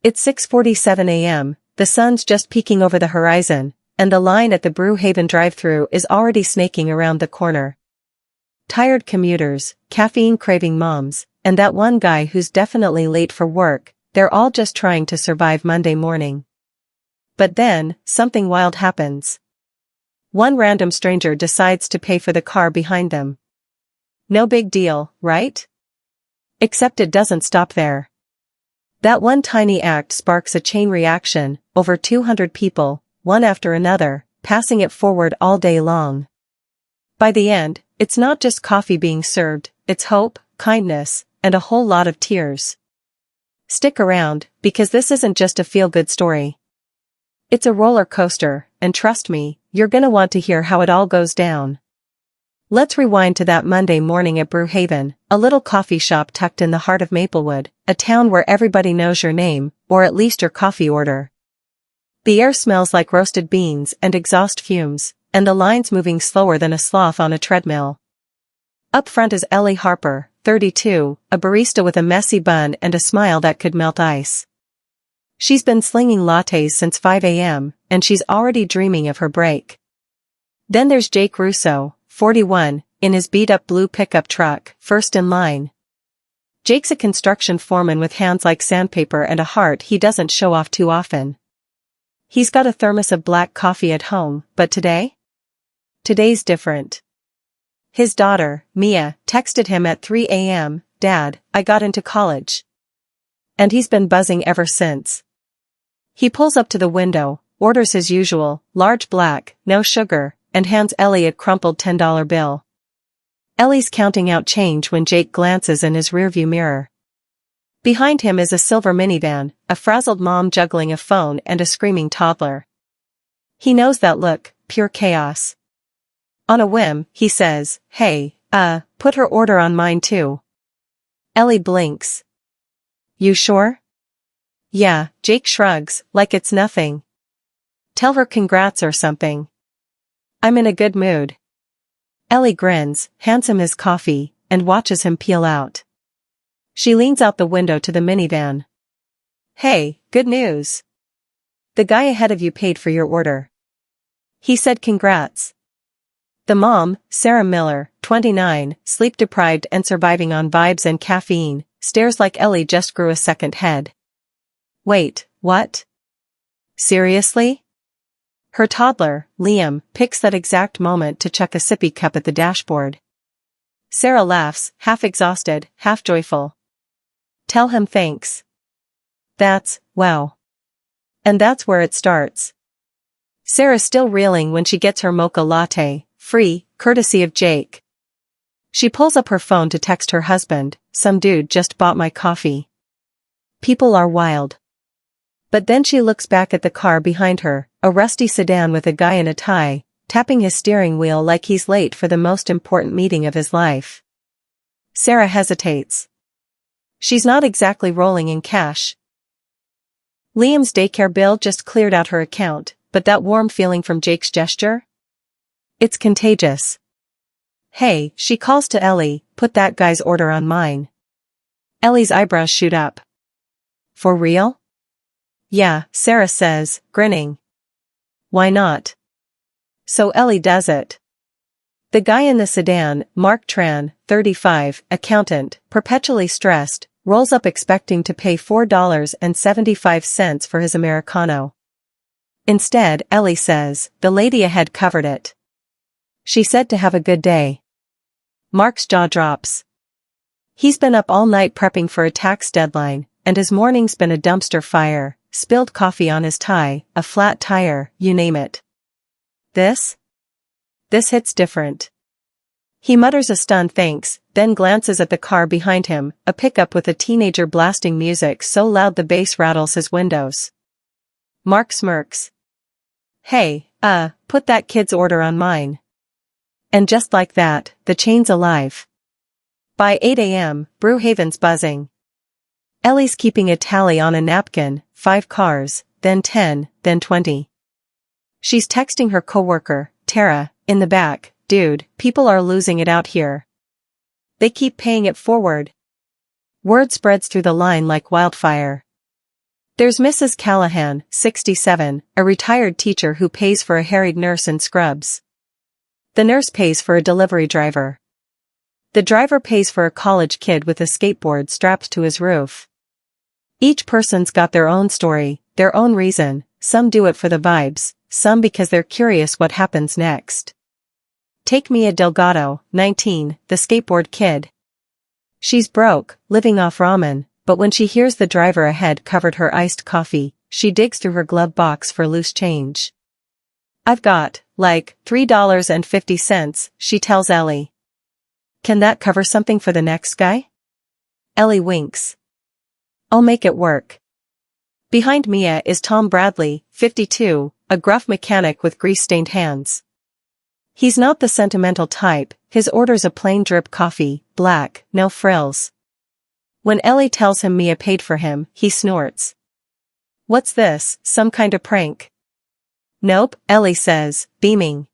It's 6:47 a.m., the sun's just peeking over the horizon, and the line at the Brew Haven drive-thru is already snaking around the corner. Tired commuters, caffeine-craving moms, and that one guy who's definitely late for work, they're all just trying to survive Monday morning. But then, something wild happens. One random stranger decides to pay for the car behind them. No big deal, right? Except it doesn't stop there. That one tiny act sparks a chain reaction, over 200 people, one after another, passing it forward all day long. By the end, it's not just coffee being served, it's hope, kindness, and a whole lot of tears. Stick around, because this isn't just a feel-good story. It's a roller coaster, and trust me, you're gonna want to hear how it all goes down. Let's rewind to that Monday morning at Brew Haven, a little coffee shop tucked in the heart of Maplewood, a town where everybody knows your name, or at least your coffee order. The air smells like roasted beans and exhaust fumes, and the line's moving slower than a sloth on a treadmill. Up front is Ellie Harper, 32, a barista with a messy bun and a smile that could melt ice. She's been slinging lattes since 5 a.m., and she's already dreaming of her break. Then there's Jake Russo, 41, in his beat-up blue pickup truck, first in line. Jake's a construction foreman with hands like sandpaper and a heart he doesn't show off too often. He's got a thermos of black coffee at home, but today's different. His daughter, Mia, texted him at 3 a.m., "Dad, I got into college." And he's been buzzing ever since. He pulls up to the window, orders his usual, large black, no sugar, and hands Ellie a crumpled $10 bill. Ellie's counting out change when Jake glances in his rearview mirror. Behind him is a silver minivan, a frazzled mom juggling a phone and a screaming toddler. He knows that look, pure chaos. On a whim, he says, "Hey, put her order on mine too." Ellie blinks. "You sure?" "Yeah," Jake shrugs, like it's nothing. "Tell her congrats or something." "I'm in a good mood." Ellie grins, hands him his coffee, and watches him peel out. She leans out the window to the minivan. "Hey, good news. The guy ahead of you paid for your order. He said congrats." The mom, Sarah Miller, 29, sleep-deprived and surviving on vibes and caffeine, stares like Ellie just grew a second head. "Wait, what? Seriously?" Her toddler, Liam, picks that exact moment to chuck a sippy cup at the dashboard. Sarah laughs, half exhausted, half joyful. "Tell him thanks." Wow. And that's where it starts. Sarah's still reeling when she gets her mocha latte, free, courtesy of Jake. She pulls up her phone to text her husband, "Some dude just bought my coffee." People are wild. But then she looks back at the car behind her, a rusty sedan with a guy in a tie, tapping his steering wheel like he's late for the most important meeting of his life. Sarah hesitates. She's not exactly rolling in cash. Liam's daycare bill just cleared out her account, but that warm feeling from Jake's gesture? It's contagious. "Hey," she calls to Ellie, "put that guy's order on mine." Ellie's eyebrows shoot up. "For real?" "Yeah," Sarah says, grinning. "Why not?" So Ellie does it. The guy in the sedan, Mark Tran, 35, accountant, perpetually stressed, rolls up expecting to pay $4.75 for his Americano. Instead, Ellie says, "The lady ahead covered it. She said to have a good day." Mark's jaw drops. He's been up all night prepping for a tax deadline, and his morning's been a dumpster fire, spilled coffee on his tie, a flat tire, you name it. This hits different. He mutters a stunned thanks, then glances at the car behind him, a pickup with a teenager blasting music so loud the bass rattles his windows. Mark smirks. "Hey, put that kid's order on mine." And just like that, the chain's alive. By 8 a.m., Brew Haven's buzzing. Ellie's keeping a tally on a napkin, 5 cars, then 10, then 20. She's texting her coworker, Tara, in the back, "Dude, people are losing it out here. They keep paying it forward." Word spreads through the line like wildfire. There's Mrs. Callahan, 67, a retired teacher who pays for a harried nurse in scrubs. The nurse pays for a delivery driver. The driver pays for a college kid with a skateboard strapped to his roof. Each person's got their own story, their own reason. Some do it for the vibes, some because they're curious what happens next. Take Mia Delgado, 19, the skateboard kid. She's broke, living off ramen, but when she hears the driver ahead covered her iced coffee, she digs through her glove box for loose change. I've got, like, $3.50, she tells Ellie. Can that cover something for the next guy? Ellie winks. I'll make it work. Behind Mia is Tom Bradley, 52, a gruff mechanic with grease-stained hands. He's not the sentimental type, his order's a plain drip coffee, black, no frills. When Ellie tells him Mia paid for him, he snorts. What's this, some kind of prank? Nope, Ellie says, beaming.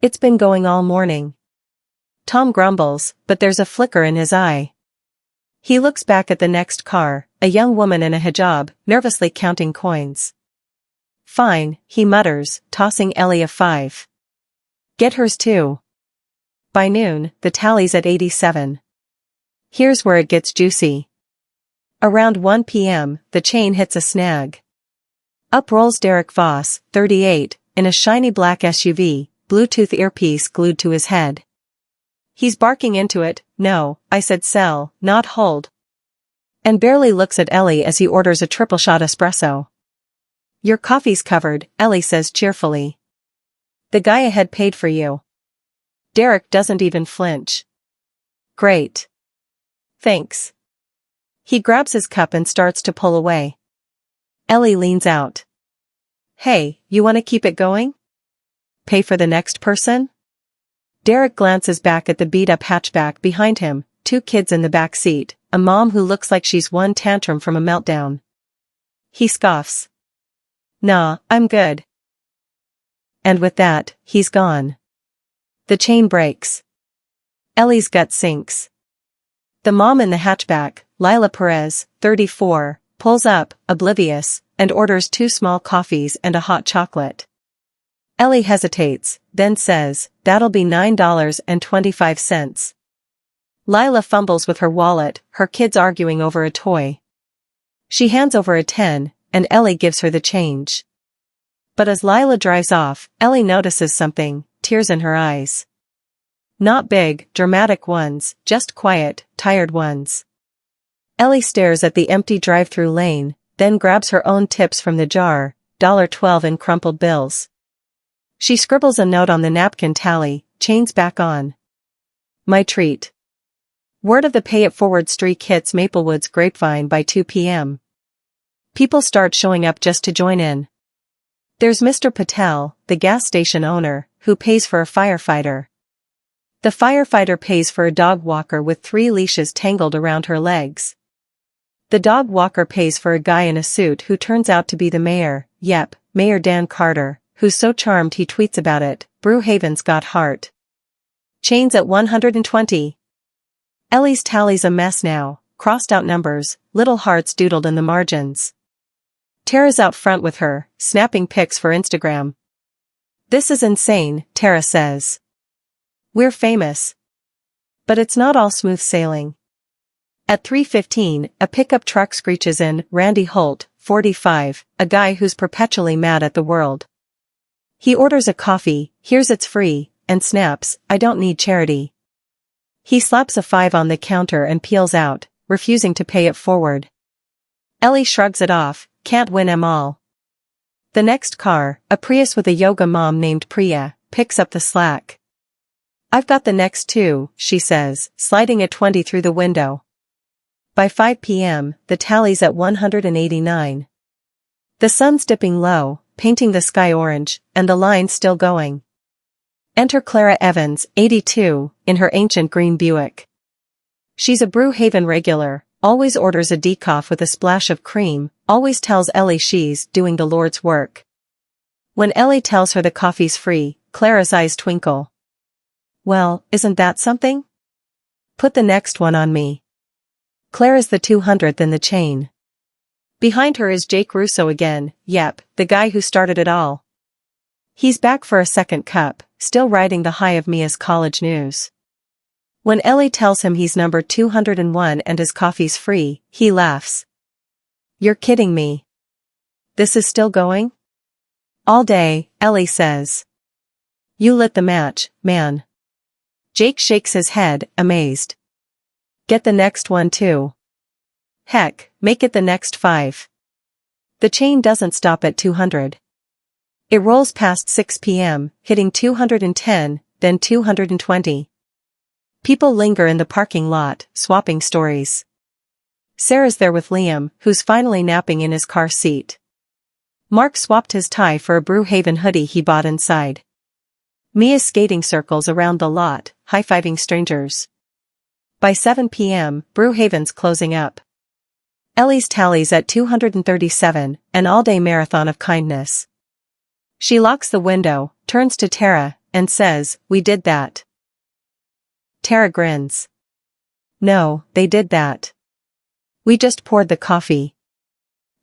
It's been going all morning. Tom grumbles, but there's a flicker in his eye. He looks back at the next car, a young woman in a hijab, nervously counting coins. Fine, he mutters, tossing Ellie a 5. Get hers too. By noon, the tally's at 87. Here's where it gets juicy. Around 1 p.m., the chain hits a snag. Up rolls Derek Voss, 38, in a shiny black SUV, Bluetooth earpiece glued to his head. He's barking into it, no, I said sell, not hold. And barely looks at Ellie as he orders a triple shot espresso. Your coffee's covered, Ellie says cheerfully. The guy ahead paid for you. Derek doesn't even flinch. Great. Thanks. He grabs his cup and starts to pull away. Ellie leans out. Hey, you want to keep it going? Pay for the next person? Derek glances back at the beat-up hatchback behind him, 2 kids in the back seat, a mom who looks like she's one tantrum from a meltdown. He scoffs. Nah, I'm good. And with that, he's gone. The chain breaks. Ellie's gut sinks. The mom in the hatchback, Lila Perez, 34, pulls up, oblivious, and orders 2 small coffees and a hot chocolate. Ellie hesitates, then says, that'll be $9.25. Lila fumbles with her wallet, her kids arguing over a toy. She hands over a 10, and Ellie gives her the change. But as Lila drives off, Ellie notices something, tears in her eyes. Not big, dramatic ones, just quiet, tired ones. Ellie stares at the empty drive-thru lane, then grabs her own tips from the jar, $1.12 in crumpled bills. She scribbles a note on the napkin tally, chains back on. My treat. Word of the pay it forward streak hits Maplewood's grapevine by 2 p.m. People start showing up just to join in. There's Mr. Patel, the gas station owner, who pays for a firefighter. The firefighter pays for a dog walker with 3 leashes tangled around her legs. The dog walker pays for a guy in a suit who turns out to be the mayor, yep, Mayor Dan Carter, who's so charmed he tweets about it, Brew Haven's got heart. Chains at 120. Ellie's tally's a mess now, crossed out numbers, little hearts doodled in the margins. Tara's out front with her, snapping pics for Instagram. This is insane, Tara says. We're famous. But it's not all smooth sailing. At 3:15, a pickup truck screeches in, Randy Holt, 45, a guy who's perpetually mad at the world. He orders a coffee, hears it's free, and snaps, I don't need charity. He slaps a 5 on the counter and peels out, refusing to pay it forward. Ellie shrugs it off, can't win 'em all. The next car, a Prius with a yoga mom named Priya, picks up the slack. I've got the next 2, she says, sliding a 20 through the window. By 5 p.m., the tally's at 189. The sun's dipping low, painting the sky orange, and the line's still going. Enter Clara Evans, 82, in her ancient green Buick. She's a Brew Haven regular, always orders a decaf with a splash of cream, always tells Ellie she's doing the Lord's work. When Ellie tells her the coffee's free, Clara's eyes twinkle. Well, isn't that something? Put the next one on me. Clara's the 200th in the chain. Behind her is Jake Russo again, yep, the guy who started it all. He's back for a second cup, still riding the high of Mia's college news. When Ellie tells him he's number 201 and his coffee's free, he laughs. You're kidding me. This is still going? All day, Ellie says. You lit the match, man. Jake shakes his head, amazed. Get the next one too. Heck, make it the next 5. The chain doesn't stop at 200. It rolls past 6 p.m., hitting 210, then 220. People linger in the parking lot, swapping stories. Sarah's there with Liam, who's finally napping in his car seat. Mark swapped his tie for a Brew Haven hoodie he bought inside. Mia's skating circles around the lot, high-fiving strangers. By 7 p.m., Brew Haven's closing up. Ellie's tallies at 237, an all-day marathon of kindness. She locks the window, turns to Tara, and says, "We did that." Tara grins. "No, they did that. We just poured the coffee."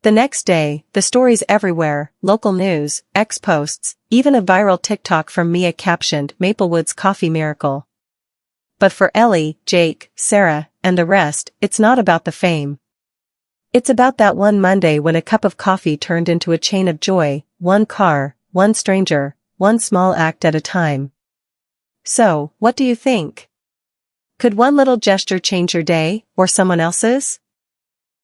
The next day, the stories everywhere, local news, X-posts, even a viral TikTok from Mia captioned Maplewood's coffee miracle. But for Ellie, Jake, Sarah, and the rest, it's not about the fame. It's about that one Monday when a cup of coffee turned into a chain of joy, one car, one stranger, one small act at a time. So, what do you think? Could one little gesture change your day, or someone else's?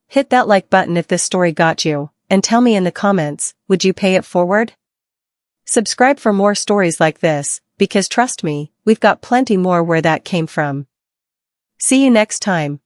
Hit that like button if this story got you, and tell me in the comments, would you pay it forward? Subscribe for more stories like this, because trust me, we've got plenty more where that came from. See you next time.